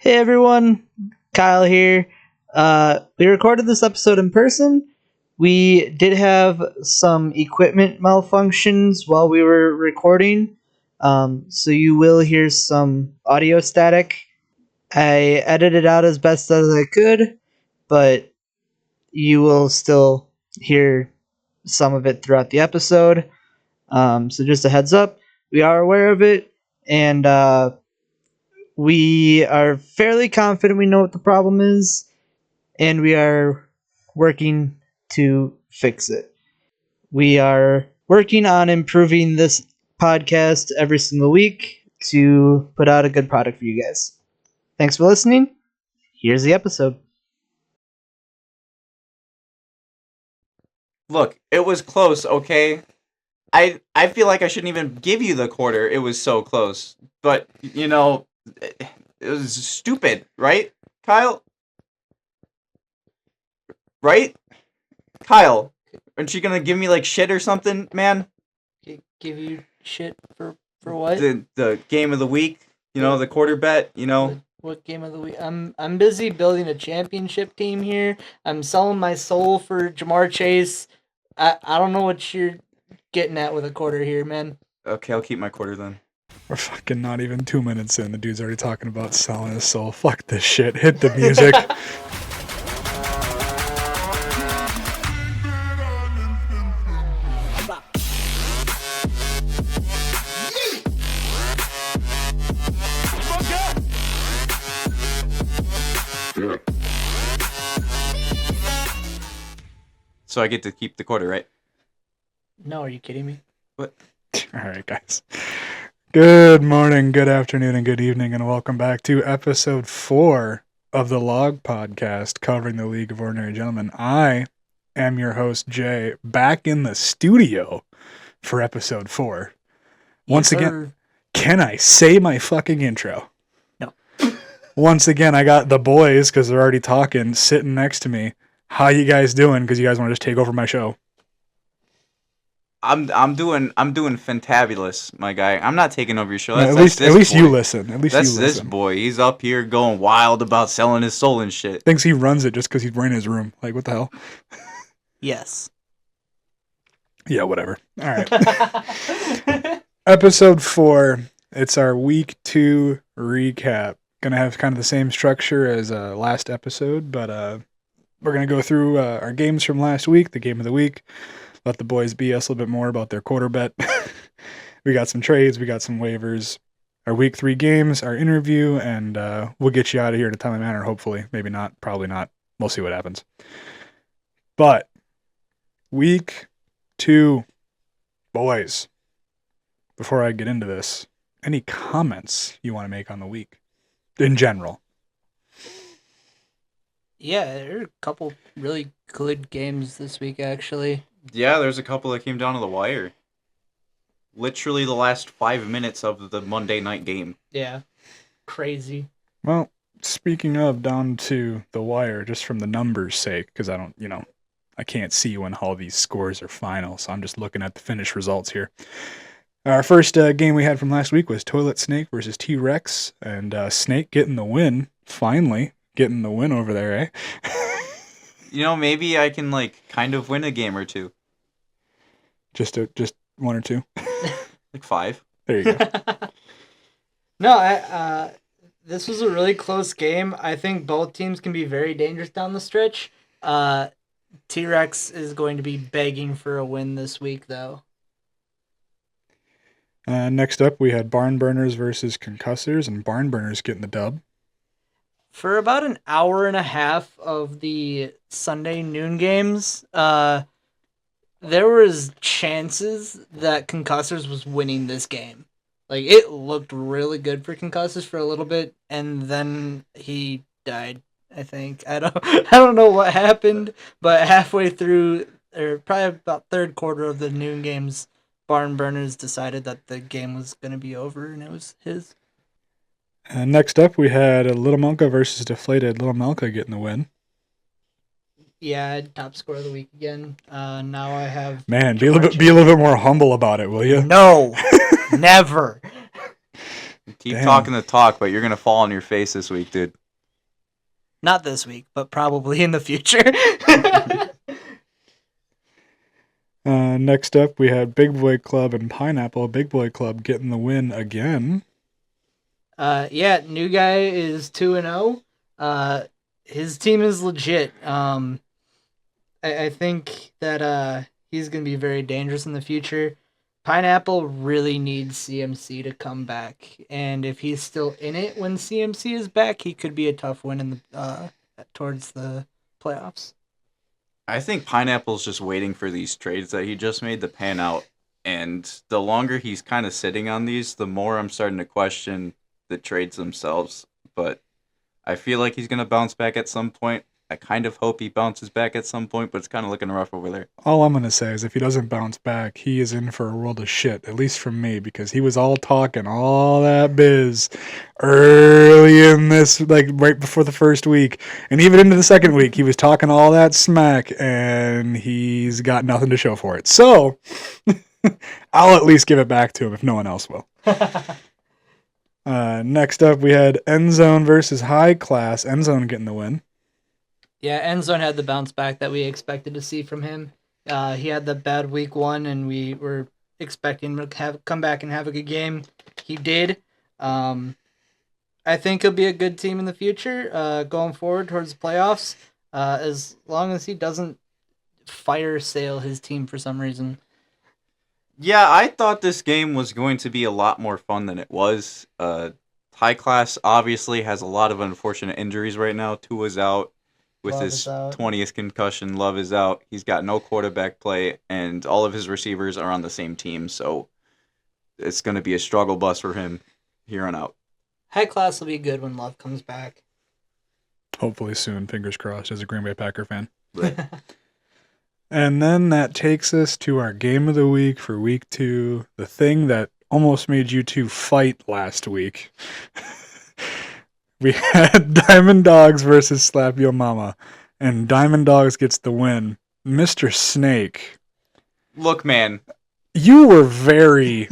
Hey everyone, Kyle here. We recorded this episode in person. We did have some equipment malfunctions while we were recording, so you will hear some audio static. I edited out as best as I could, but you will still hear some of it throughout the episode. So just a heads up, we are aware of it, and we are fairly confident we know what the problem is, and we are working to fix it. We are working on improving this podcast every single week to put out a good product for you guys. Thanks for listening. Here's the episode. Look, it was close, okay? I feel like I shouldn't even give you the quarter. It was so close. But, it was stupid, right? Kyle? Right? Kyle, aren't you gonna give me, shit or something, man? Give you shit for what? The game of the week, the quarter bet, What game of the week? I'm busy building a championship team here. I'm selling my soul for Jamar Chase. I don't know what you're getting at with a quarter here, man. Okay, I'll keep my quarter then. We're fucking not even 2 minutes in. The dude's already talking about selling his soul. Fuck this shit. Hit the music. So I get to keep the quarter, right? No, are you kidding me? What? Alright, guys. Good morning, good afternoon, and good evening, and welcome back to episode 4 of the Log Podcast covering the League of Ordinary Gentlemen. I am your host, Jay, back in the studio for episode 4. Once again, can I say my fucking intro? No. Once again, I got the boys, because they're already talking, sitting next to me. How you guys doing? Because you guys want to just take over my show. I'm doing fantabulous, my guy. I'm not taking over your show. At least you listen. At least that's you listen. This boy. He's up here going wild about selling his soul and shit. Thinks he runs it just because he's running his room. Like, what the hell? Yes. Yeah, whatever. All right. Episode 4. It's our week 2 recap. Gonna have kind of the same structure as last episode, but we're going to go through our games from last week, the game of the week, let the boys BS a little bit more about their quarter bet. We got some trades, we got some waivers, our week 3 games, our interview, and we'll get you out of here in a timely manner, hopefully. Maybe not, probably not. We'll see what happens. But, week 2, boys, before I get into this, any comments you want to make on the week in general? Yeah, there are a couple really good games this week, actually. Yeah, there's a couple that came down to the wire. Literally the last 5 minutes of the Monday night game. Yeah. Crazy. Well, speaking of down to the wire, just from the numbers' sake, because I can't see when all these scores are final, so I'm just looking at the finished results here. Our first game we had from last week was Toilet Snake versus T-Rex, and Snake getting the win, finally. Getting the win over there, eh? Maybe I can, kind of win a game or two. Just 1 or 2? 5. There you go. No, this was a really close game. I think both teams can be very dangerous down the stretch. T-Rex is going to be begging for a win this week, though. Next up, we had Barn Burners versus Concussors, and Barn Burners getting the dub. For about an hour and a half of the Sunday noon games, there was chances that Concussors was winning this game. It looked really good for Concussors for a little bit, and then he died, I think. I don't know what happened, but halfway through, or probably about third quarter of the noon games, Barn Burners decided that the game was going to be over, and it was his. Next up, we had Little Melka versus Deflated. Little Melka getting the win. Yeah, top score of the week again. Now I have... Man, be a little bit more humble about it, will you? No, never. Keep Damn. talking the talk, but you're gonna fall on your face this week, dude. Not this week, but probably in the future. Next up, we had Big Boy Club and Pineapple. Big Boy Club getting the win again. Yeah, new guy is 2-0. His team is legit. I think that he's gonna be very dangerous in the future. Pineapple really needs CMC to come back, and if he's still in it when CMC is back, he could be a tough win in the towards the playoffs. I think Pineapple's just waiting for these trades that he just made to pan out. And the longer he's kind of sitting on these, the more I'm starting to question the trades themselves. But I feel like he's going to bounce back at some point. I kind of hope he bounces back at some point, but it's kind of looking rough over there. All I'm going to say is if he doesn't bounce back, he is in for a world of shit, at least from me, because he was all talking all that biz early in this, like right before the first week. And even into the second week, he was talking all that smack, and he's got nothing to show for it. So I'll at least give it back to him if no one else will. Next up, we had Endzone versus High Class. Endzone getting the win. Yeah, Endzone had the bounce back that we expected to see from him. He had the bad week 1, and we were expecting him to come back and have a good game. He did. I think he'll be a good team in the future, going forward towards the playoffs, as long as he doesn't fire sale his team for some reason. Yeah, I thought this game was going to be a lot more fun than it was. High Class obviously has a lot of unfortunate injuries right now. Tua's out with Love his is out. 20th concussion. Love is out. He's got no quarterback play, and all of his receivers are on the same team, so it's going to be a struggle bus for him here on out. High Class will be good when Love comes back. Hopefully soon, fingers crossed, as a Green Bay Packer fan. But And then that takes us to our game of the week for week 2, the thing that almost made you two fight last week. We had Diamond Dogs versus Slap Yo Mama, and Diamond Dogs gets the win. Mr. Snake, look, man, you were very,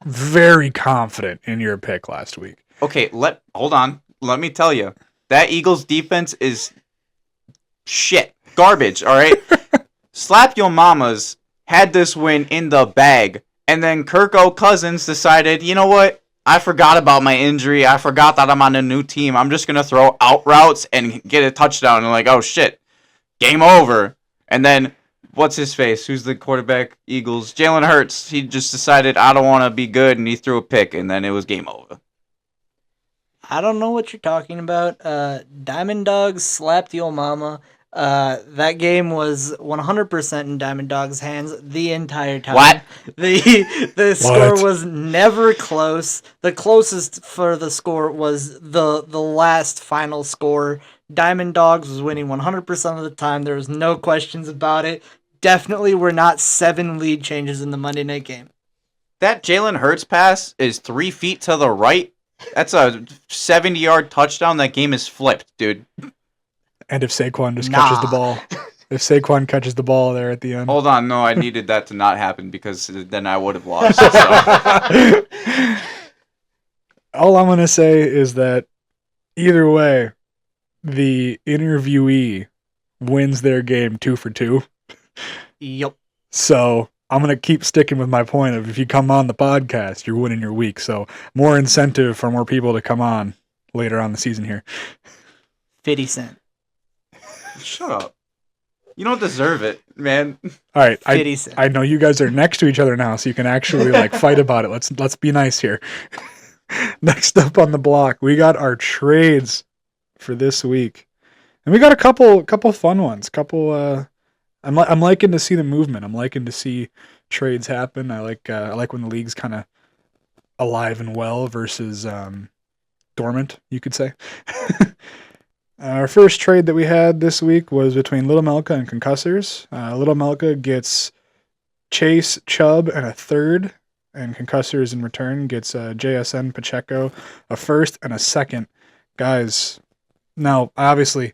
very confident in your pick last week. okay, hold on. Let me tell you, that Eagles defense is shit. Garbage, all right? Slap Yo Mamas had this win in the bag, and then Kirko Cousins decided, you know what? I forgot about my injury. I forgot that I'm on a new team. I'm just going to throw out routes and get a touchdown. And like, oh, shit. Game over. And then, what's his face? Who's the quarterback? Eagles. Jalen Hurts. He just decided, I don't want to be good, and he threw a pick, and then it was game over. I don't know what you're talking about. Diamond Dogs slapped Yo Mama. That game was 100% in Diamond Dog's hands the entire time. What? The score What? was never close. The closest for the score was the last final score. Diamond Dogs was winning 100% of the time. There was no questions about it. Definitely were not 7 lead changes in the Monday night game. That Jalen Hurts pass is 3 feet to the right. That's a 70-yard touchdown. That game is flipped, dude. And if Saquon just catches the ball. If Saquon catches the ball there at the end. Hold on, no, I needed that to not happen because then I would have lost. So. All I'm going to say is that either way, the interviewee wins their game 2 for 2. Yup. So I'm going to keep sticking with my point of if you come on the podcast, you're winning your week. So more incentive for more people to come on later on the season here. 50 Cent. Shut up. You don't deserve it, man. All right, 50 Cent. I know you guys are next to each other now, so you can actually like fight about it. Let's be nice here. Next up on the block, we got our trades for this week, and we got a couple fun ones. I'm liking to see the movement. I'm liking to see trades happen. I like when the league's kind of alive and well versus dormant, you could say. Our first trade that we had this week was between Little Melka and Concussors. Little Melka gets Chase, Chubb, and a third, and Concussors in return gets JSN Pacheco, a first, and a second. Guys, now, obviously,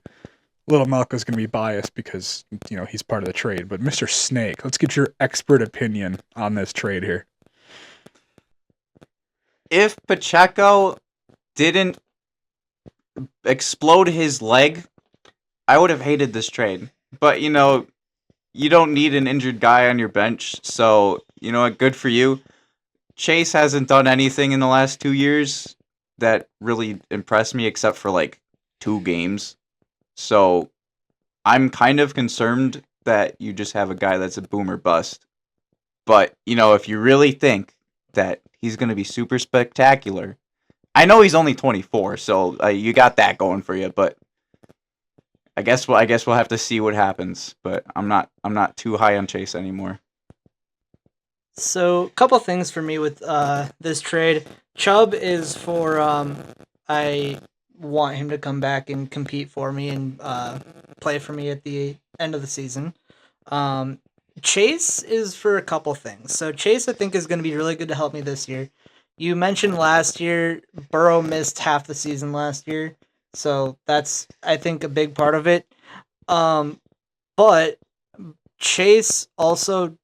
Little Melka's going to be biased because, he's part of the trade, but Mr. Snake, let's get your expert opinion on this trade here. if Pacheco didn't explode his leg, I would have hated this trade. But, you don't need an injured guy on your bench, so, you know what, good for you. Chase hasn't done anything in the last 2 years that really impressed me except for, 2 games. So, I'm kind of concerned that you just have a guy that's a boomer bust. But, if you really think that he's going to be super spectacular, I know he's only 24, so you got that going for you, but I guess we'll have to see what happens, but I'm not too high on Chase anymore. So, a couple things for me with this trade. Chubb is for I want him to come back and compete for me and play for me at the end of the season. Chase is for a couple things. So Chase, I think, is going to be really good to help me this year. You mentioned last year Burrow missed half the season last year, so that's, I think, a big part of it. But Chase also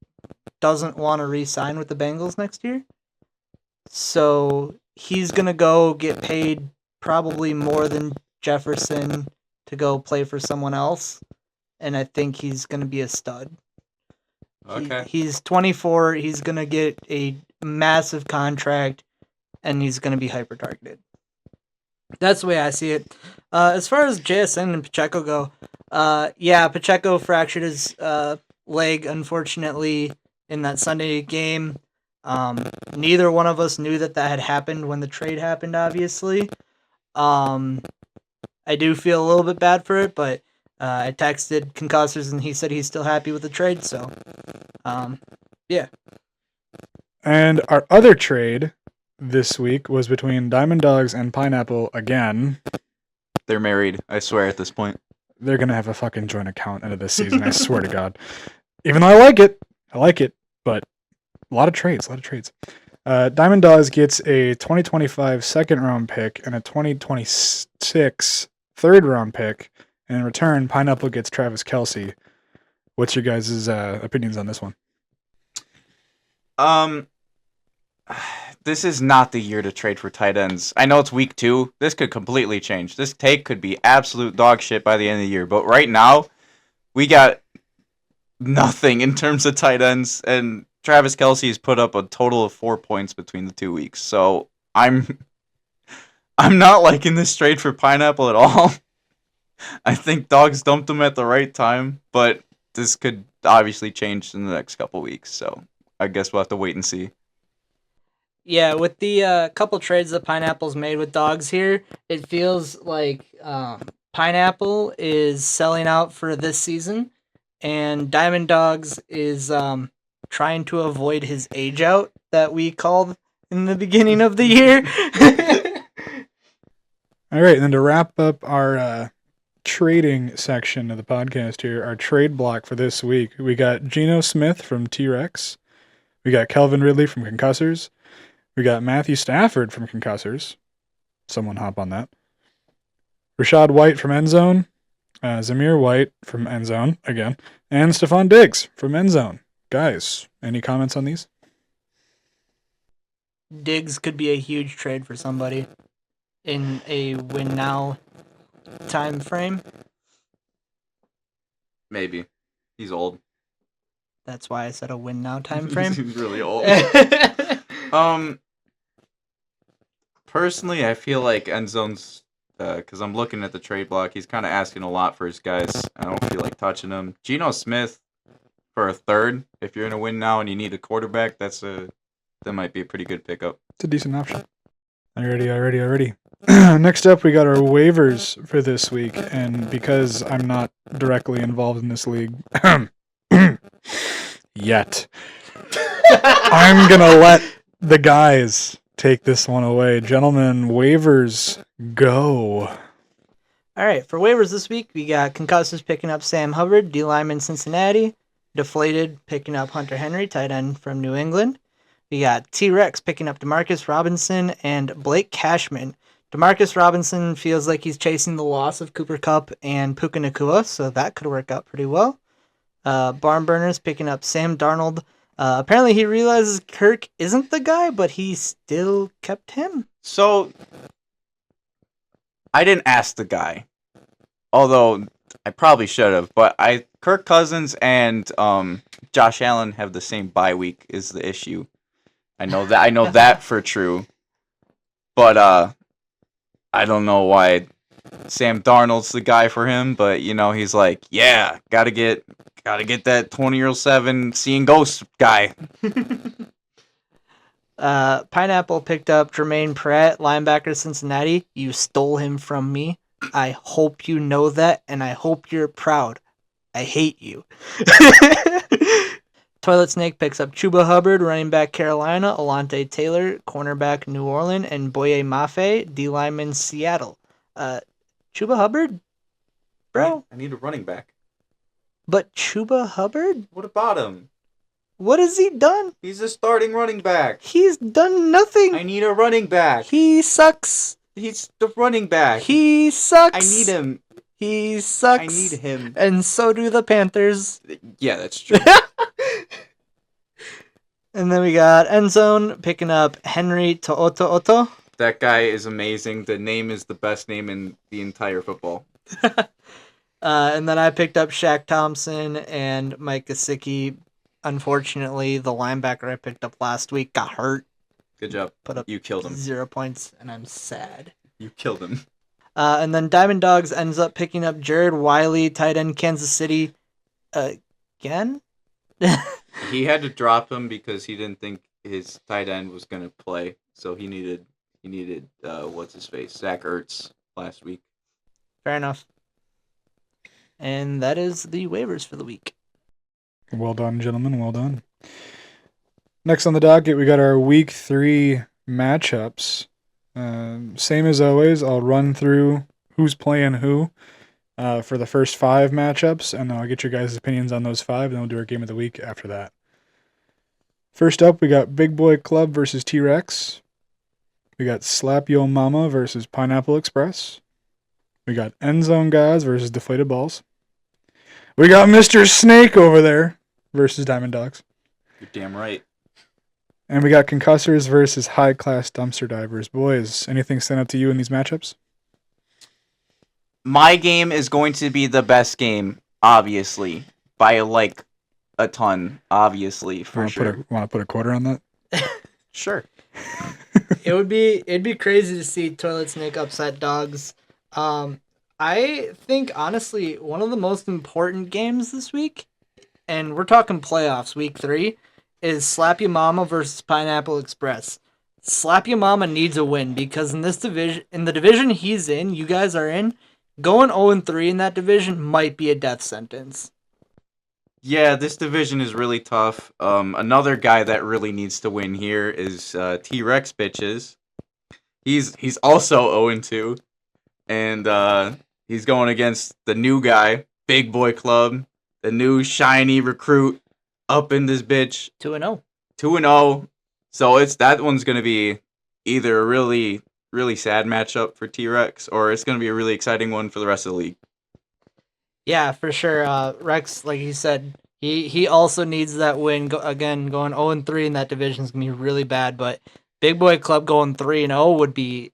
doesn't want to re-sign with the Bengals next year, so he's gonna go get paid probably more than Jefferson to go play for someone else, and I think he's gonna be a stud. Okay. He's 24. He's gonna get a massive contract, and he's gonna be hyper targeted. That's the way I see it. As far as JSN and Pacheco go, yeah, Pacheco fractured his leg, unfortunately, in that Sunday game. Neither one of us knew that had happened when the trade happened, obviously. I do feel a little bit bad for it, but I texted Concussors and he said he's still happy with the trade, so yeah. And our other trade this week was between Diamond Dogs and Pineapple again. They're married, I swear at this point. They're going to have a fucking joint account end of this season, I swear to God. Even though I like it, but a lot of trades. Diamond Dogs gets a 2025 second-round pick and a 2026 third-round pick, and in return, Pineapple gets Travis Kelce. What's your guys' opinions on this one? This is not the year to trade for tight ends. I know it's week 2. This could completely change. This take could be absolute dog shit by the end of the year. But right now, we got nothing in terms of tight ends, and Travis Kelce has put up a total of 4 points between the 2 weeks. So I'm not liking this trade for Pineapple at all. I think Dogs dumped him at the right time, but this could obviously change in the next couple weeks. So I guess we'll have to wait and see. Yeah, with the couple trades that Pineapple's made with Dogs here, it feels like Pineapple is selling out for this season, and Diamond Dogs is trying to avoid his age out that we called in the beginning of the year. All right, and then to wrap up our trading section of the podcast here, our trade block for this week, we got Geno Smith from T-Rex. We got Kelvin Ridley from Concussors. We got Matthew Stafford from Concussors. Someone hop on that. Rashad White from Endzone. Zamir White from Endzone, again. And Stephon Diggs from Endzone. Guys, any comments on these? Diggs could be a huge trade for somebody in a win now time frame. Maybe. He's old. That's why I said a win now time frame. He's really old. Personally, I feel like Endzone's, because I'm looking at the trade block, he's kind of asking a lot for his guys. I don't feel like touching him. Geno Smith for a third, if you're in a win now and you need a quarterback, that might be a pretty good pickup. It's a decent option. Alrighty. Next up, we got our waivers for this week, and because I'm not directly involved in this league yet, I'm gonna let the guys take this one away. Gentlemen, waivers, go. All right, for waivers this week, we got Concussors picking up Sam Hubbard, D lineman Cincinnati. Deflated picking up Hunter Henry, tight end from New England. We got T-Rex picking up Demarcus Robinson and Blake Cashman. Demarcus Robinson feels like he's chasing the loss of Cooper Kupp and Puka Nacua, so that could work out pretty well. Barn Burners picking up Sam Darnold, Apparently, he realizes Kirk isn't the guy, but he still kept him. So, I didn't ask the guy, although I probably should have. But Kirk Cousins and Josh Allen have the same bye week is the issue. I know that. I know that for true. But I don't know why Sam Darnold's the guy for him. But he's like, yeah, gotta get that 20-year-7 seeing ghosts guy. Pineapple picked up Jermaine Pratt, linebacker Cincinnati. You stole him from me. I hope you know that, and I hope you're proud. I hate you. Toilet Snake picks up Chuba Hubbard, running back Carolina, Alante Taylor, cornerback New Orleans, and Boye Mafe, D lineman Seattle. Chuba Hubbard? Bro? I need a running back. But Chuba Hubbard? What about him? What has he done? He's a starting running back. He's done nothing. I need a running back. He sucks. He's the running back. He sucks. I need him. He sucks. I need him. And so do the Panthers. Yeah, that's true. And then we got Endzone picking up Henry To'oto'oto. That guy is amazing. The name is the best name in the entire football. And then I picked up Shaq Thompson and Mike Gesicki. Unfortunately, the linebacker I picked up last week got hurt. Good job. Put up You killed him. 0 points, and I'm sad. You killed him. And then Diamond Dogs ends up picking up Jared Wiley, tight end Kansas City. Again? He had to drop him because he didn't think his tight end was going to play. So he needed what's his face? Zach Ertz last week. Fair enough. And that is the waivers for the week. Well done, gentlemen. Well done. Next on the docket, we got our week 3 matchups. Same as always, I'll run through who's playing who for the first 5 matchups, and then I'll get your guys' opinions on those 5, and then we'll do our game of the week after that. First up, we got Big Boy Club versus T-Rex. We got Slap Yo Mama versus Pineapple Express. We got Endzone Guys versus Deflated Balls. We got Mr. Snake over there versus Diamond Dogs. You're damn right. And we got Concussors versus High Class Dumpster Divers. Boys, anything stand out to you in these matchups? My game is going to be the best game, obviously, by like a ton, obviously, for sure. Want to put a quarter on that? Sure. It'd be crazy to see Toilet Snake upset Dogs. I think honestly one of the most important games this week, and we're talking playoffs, week 3, is Slap Your Mama versus Pineapple Express. Slap Your Mama needs a win because in this division, in the division he's in, you guys are in, going 0-3 in that division might be a death sentence. Yeah, this division is really tough. Another guy that really needs to win here is T-Rex bitches. He's also 0-2, and he's going against the new guy, Big Boy Club, the new shiny recruit up in this bitch. 2-0. 2-0. So that one's gonna be either a really, really sad matchup for T-Rex, or it's gonna be a really exciting one for the rest of the league. Yeah, for sure. Rex, like you said, he also needs that win. Going 0-3 in that division is going to be really bad, but Big Boy Club going 3-0 would be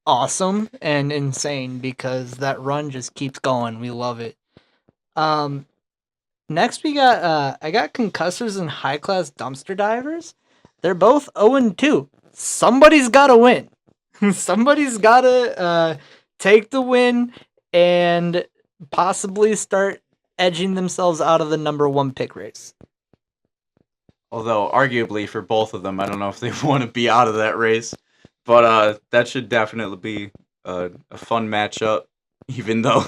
awesome and insane because that run just keeps going. We love it. Next we got I got Concussors and High Class Dumpster Divers. They're both 0-2. Somebody's got to win. Somebody's got to take the win and possibly start edging themselves out of the number 1 pick race. Although, arguably, for both of them, I don't know if they want to be out of that race. But that should definitely be a fun matchup, even though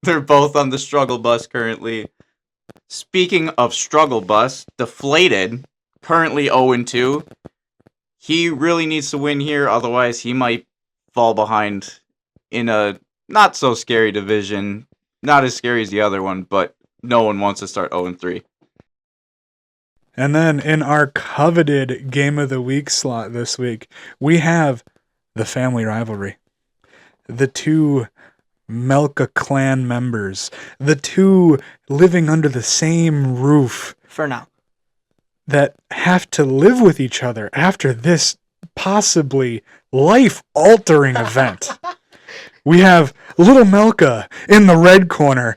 they're both on the struggle bus currently. Speaking of struggle bus, Deflated, currently 0-2. He really needs to win here, otherwise he might fall behind in a not-so-scary division. Not as scary as the other one, but no one wants to start 0-3. And then in our coveted Game of the Week slot this week, we have the family rivalry. The 2 Melka clan members. The 2 living under the same roof. For now. that have to live with each other after this possibly life-altering event. We have little Melka in the red corner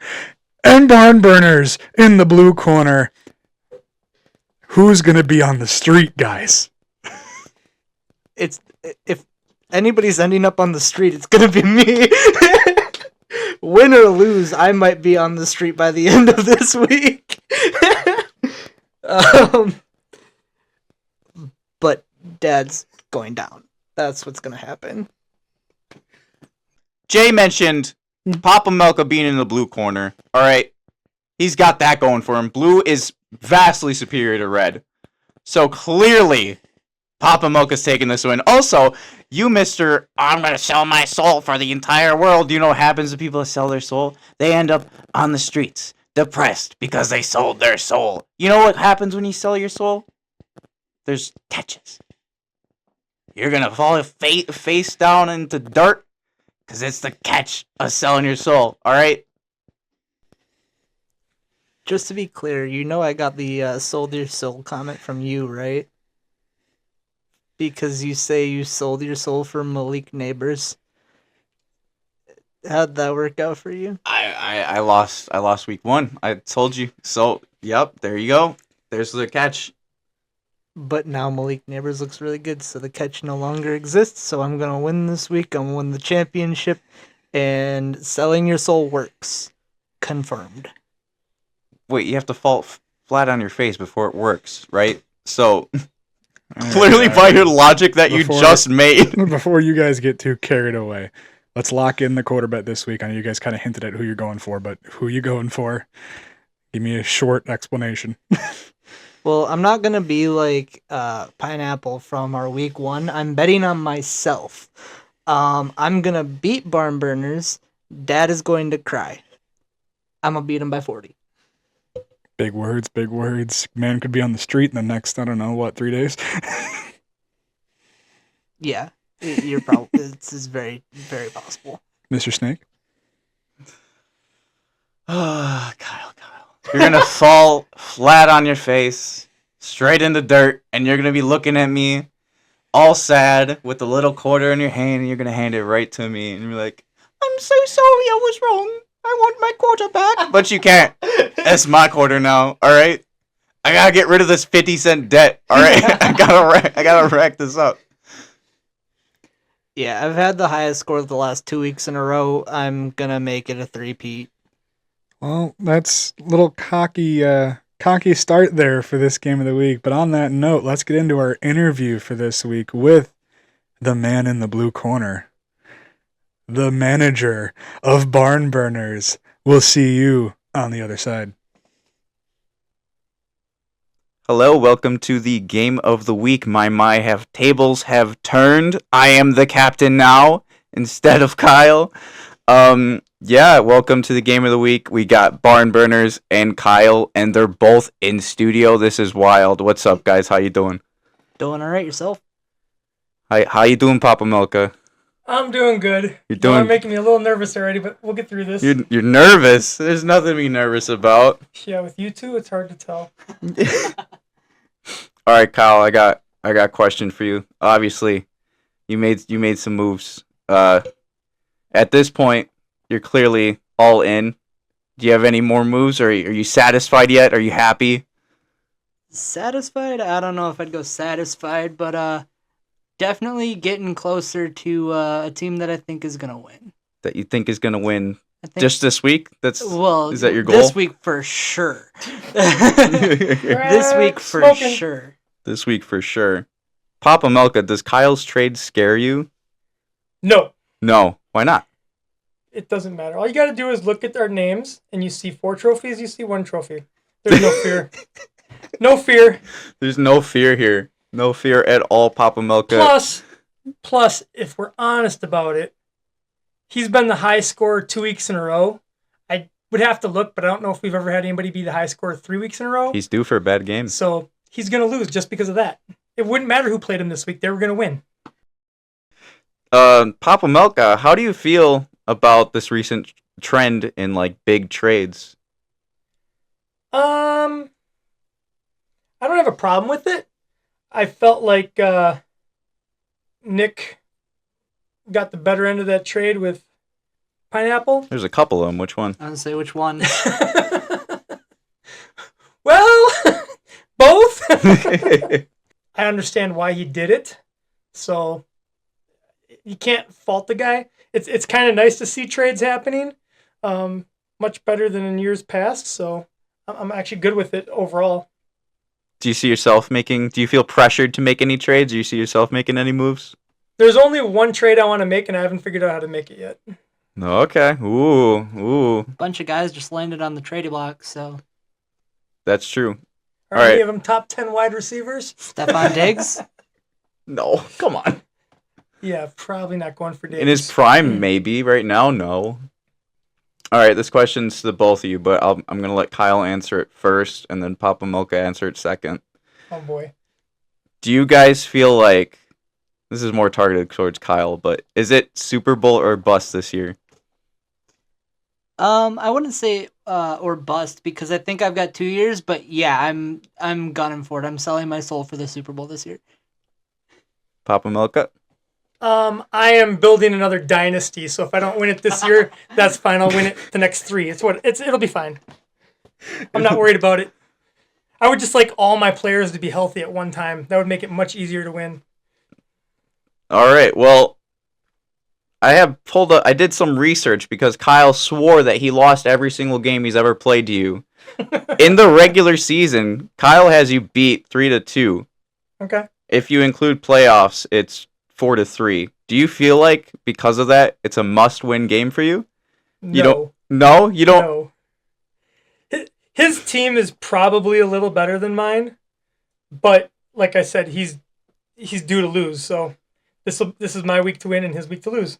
and Barn Burners in the blue corner. Who's going to be on the street, guys? It's if anybody's ending up on the street, it's gonna be me. Win or lose, I might be on the street by the end of this week. um, but Dad's going down. That's what's gonna happen. Jay mentioned Papa Melka being in the blue corner. All right, he's got that going for him. Blue is vastly superior to red, so clearly Papa Melka's taking this win. Also, you, Mister, I'm gonna sell my soul for the entire world. Do you know what happens to people that sell their soul? They end up on the streets, depressed because they sold their soul. You know what happens when you sell your soul? There's catches. You're gonna fall face down into dirt because it's the catch of selling your soul. All right. Just to be clear, you know I got the sold your soul comment from you, right? Because you say you sold your soul for Malik Neighbors. How'd that work out for you? I lost week 1. I told you. So, yep, there you go. There's the catch. But now Malik Neighbors looks really good, so the catch no longer exists. So I'm gonna win this week. I'm gonna win the championship, and selling your soul works. Confirmed. Wait, you have to fall flat on your face before it works, right? So, clearly by your logic that you just made. Before you guys get too carried away, let's lock in the quarter bet this week. I know you guys kind of hinted at who you're going for, but who you going for? Give me a short explanation. Well, I'm not gonna be like Pineapple from our week 1. I'm betting on myself. I'm gonna beat Barn Burners. Dad is going to cry. I'm gonna beat him by 40. Big words, big words. Man could be on the street in the next, I don't know, 3 days? Yeah, you're probably. This is very, very possible. Mr. Snake? Kyle. You're going to fall flat on your face, straight in the dirt, and you're going to be looking at me all sad with the little quarter in your hand, and you're going to hand it right to me, and you're like, I'm so sorry, I was wrong. I want my quarter back. But you can't. That's my quarter now, all right? I got to get rid of this 50-cent debt, all right? I gotta rack this up. Yeah, I've had the highest score the last 2 weeks in a row. I'm gonna make it a 3-peat. Well, that's a little cocky start there for this game of the week. But on that note, let's get into our interview for this week with the man in the blue corner, the manager of Barn Burners. We'll see you on the other side. Hello, welcome to the game of the week. Tables have turned. I am the captain now instead of Kyle. Yeah, welcome to the game of the week. We got Barn Burners and Kyle, and they're both in studio. This is wild. What's up, guys? How you doing? Doing all right yourself? How you doing, Papa Melka? I'm doing good. You're doing. You're making me a little nervous already, but we'll get through this. You're nervous. There's nothing to be nervous about. Yeah, with you two, it's hard to tell. All right, Kyle. I got a question for you. Obviously, you made some moves. At this point, you're clearly all in. Do you have any more moves, or are you satisfied yet? Are you happy? Satisfied? I don't know if I'd go satisfied, but definitely getting closer to a team that I think is gonna win. That you think is gonna win I think, just this week? Is that your goal? This week for sure. This week for Smoking. sure. This week for sure. Papa Melka, does Kyle's trade scare you? No, No. Why not? it doesn't matter. All you got to do is look at our names, and you see 4 trophies, you see 1 trophy. There's no fear. No fear. There's no fear here. No fear at all, Papa Melka. Plus, if we're honest about it, he's been the high scorer 2 weeks in a row. I would have to look, but I don't know if we've ever had anybody be the high scorer 3 weeks in a row. He's due for a bad game. So he's going to lose just because of that. It wouldn't matter who played him this week. They were going to win. Papa Melka, how do you feel about this recent trend in big trades? I I don't have a problem with it. I felt like Nick got the better end of that trade with Pineapple. There's a couple of them. Which one? I don't say which one. Well, both. I understand why he did it, so you can't fault the guy. It's kind of nice to see trades happening, much better than in years past. So I'm actually good with it overall. Do you see yourself making? Do you feel pressured to make any trades? Do you see yourself making any moves? There's only one trade I want to make, and I haven't figured out how to make it yet. Okay. Ooh. Bunch of guys just landed on the trade block, so That's true. Are All any right. of them top 10 wide receivers? Stephon Diggs. No, come on. Yeah, probably not going for Diggs. In his prime, maybe. Right now, no. All right, this question's to the both of you, but I'm going to let Kyle answer it first, and then Papa Melka answer it second. Oh, boy. Do you guys feel like, this is more targeted towards Kyle, but is it Super Bowl or bust this year? I wouldn't say or bust because I think I've got 2 years, but yeah, I'm gunning for it. I'm selling my soul for the Super Bowl this year. Papa Melka? I am building another dynasty, so if I don't win it this year, that's fine. I'll win it the next 3. It'll be fine. I'm not worried about it. I would just like all my players to be healthy at one time. That would make it much easier to win. All right, well, I did some research because Kyle swore that he lost every single game he's ever played to you. In the regular season, Kyle has you beat 3-2. Okay. If you include playoffs, it's 4-3. Do you feel like because of that, it's a must-win game for you? No. No, you don't. No. His team is probably a little better than mine, but like I said, he's due to lose. So this is my week to win and his week to lose.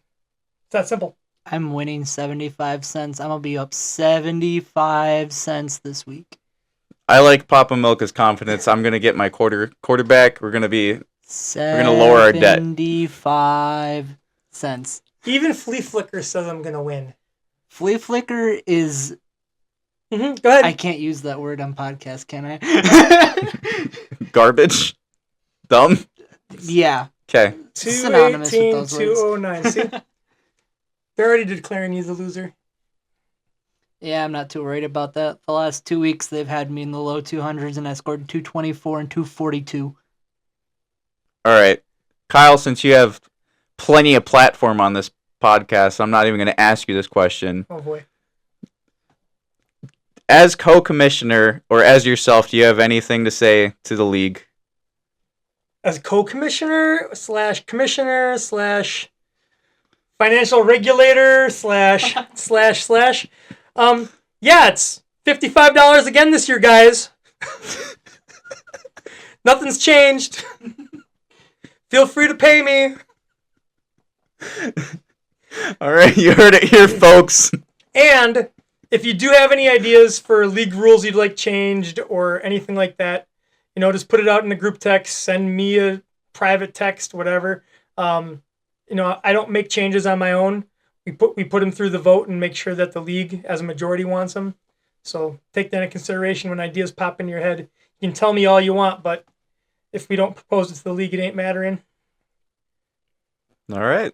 It's that simple. I'm winning 75 cents. I'm gonna be up 75 cents this week. I like Papa Melka's confidence. I'm gonna get my quarterback. We're gonna lower our debt. 75 cents. Even Flea Flicker says I'm gonna win. Flea Flicker is. Go ahead. I can't use that word on podcast, can I? Garbage. Dumb. Yeah. Okay. Synonymous with 218, those words. 209. See? They're already declaring you the loser. Yeah, I'm not too worried about that. The last 2 weeks, they've had me in the low 200s, and I scored 224 and 242. All right, Kyle. Since you have plenty of platform on this podcast, I'm not even going to ask you this question. Oh, boy. As co-commissioner or as yourself, do you have anything to say to the league? As co-commissioner / commissioner / financial regulator / yeah, it's $55 again this year, guys. Nothing's changed. Feel free to pay me. All right, you heard it here, folks. And if you do have any ideas for league rules you'd like changed or anything like that, just put it out in the group text, send me a private text, whatever. I don't make changes on my own. We put them through the vote and make sure that the league as a majority wants them. So take that into consideration when ideas pop in your head. You can tell me all you want, but if we don't propose it to the league, it ain't mattering. All right.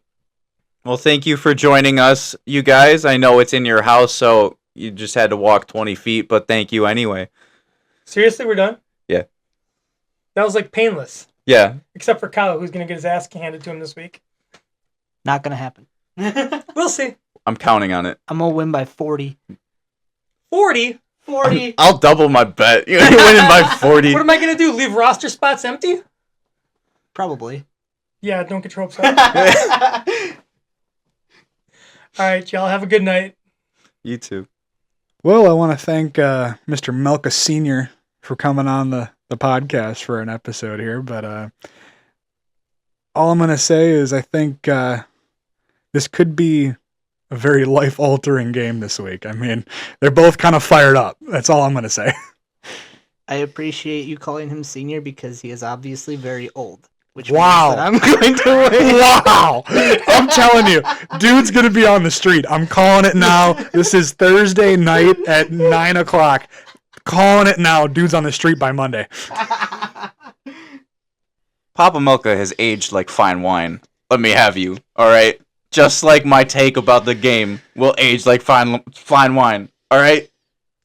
Well, thank you for joining us, you guys. I know it's in your house, so you just had to walk 20 feet, but thank you anyway. Seriously, we're done? Yeah. That was like painless. Yeah. Except for Kyle, who's going to get his ass handed to him this week. Not gonna happen. We'll see. I'm counting on it. I'm gonna win by 40. 40? 40. I'll double my bet. You're winning by 40. What am I going to do? Leave roster spots empty? Probably. Yeah, don't get your hopes up. All right, y'all. Have a good night. You too. Well, I want to thank Mr. Melka Sr. for coming on the podcast for an episode here. But all I'm going to say is I think this could be a very life-altering game this week. I mean, they're both kind of fired up. That's all I'm going to say. I appreciate you calling him senior because he is obviously very old. Which Wow. means that I'm going to win. Wow. I'm telling you, dude's going to be on the street. I'm calling it now. This is Thursday night at 9 o'clock. Calling it now. Dude's on the street by Monday. Papa Melka has aged like fine wine. Let me have you, alright? Just like my take about the game will age like fine wine, alright?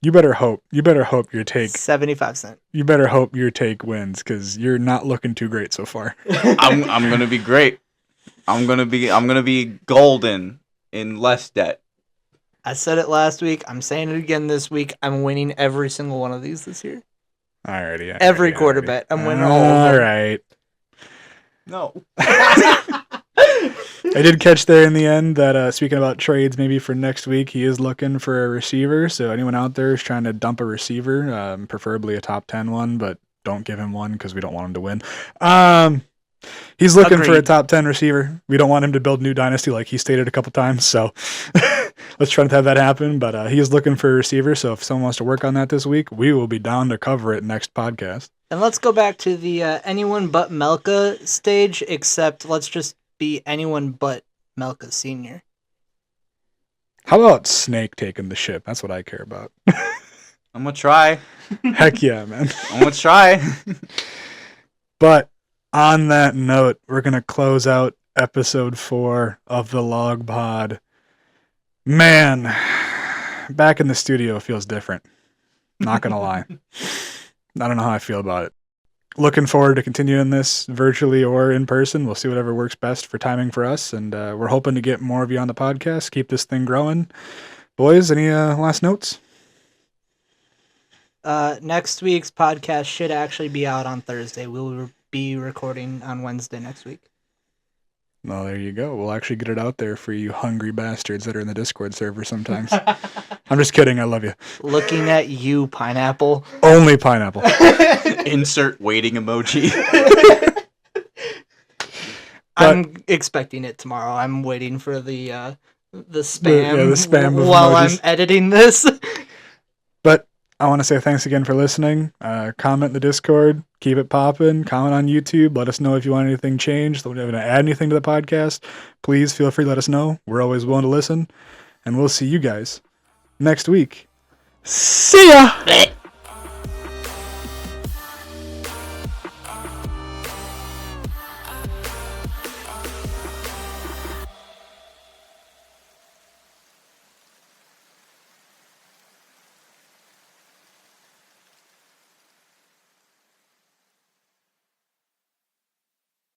You better hope your take. 75 cents. You better hope your take wins, because you're not looking too great so far. I'm gonna be great. I'm gonna be golden in less debt. I said it last week. I'm saying it again this week. I'm winning every single one of these this year. Alrighty. Every quarter bet. I'm winning all of them. Alright. No. I did catch there in the end that speaking about trades, maybe for next week, he is looking for a receiver. So anyone out there is trying to dump a receiver, preferably a top 10 one, but don't give him one because we don't want him to win. He's looking for a Agreed. top 10 receiver. We don't want him to build new dynasty like he stated a couple times. So let's try not to have that happen. But he is looking for a receiver. So if someone wants to work on that this week, we will be down to cover it next podcast. And let's go back to the anyone but Melka stage, except let's just be anyone but Melka Sr. How about Snake taking the ship? That's what I care about. I'm gonna try. Heck yeah, man. I'm gonna try. But on that note, we're going to close out episode 4 of the Log Pod. Man, back in the studio feels different. Not going to lie. I don't know how I feel about it. Looking forward to continuing this virtually or in person. We'll see whatever works best for timing for us. And we're hoping to get more of you on the podcast. Keep this thing growing. Boys, any last notes? Next week's podcast should actually be out on Thursday. We'll be recording on Wednesday next week. Well, there you go. We'll actually get it out there for you hungry bastards that are in the Discord server sometimes. I'm just kidding. I love you. Looking at you, Pineapple. Only pineapple. Insert waiting emoji. I'm expecting it tomorrow. I'm waiting for the spam, the spam of while emojis. I'm editing this. But I want to say thanks again for listening. Comment in the Discord. Keep it popping. Comment on YouTube. Let us know if you want anything changed. If you want to add anything to the podcast, please feel free to let us know. We're always willing to listen. And we'll see you guys next week. See ya!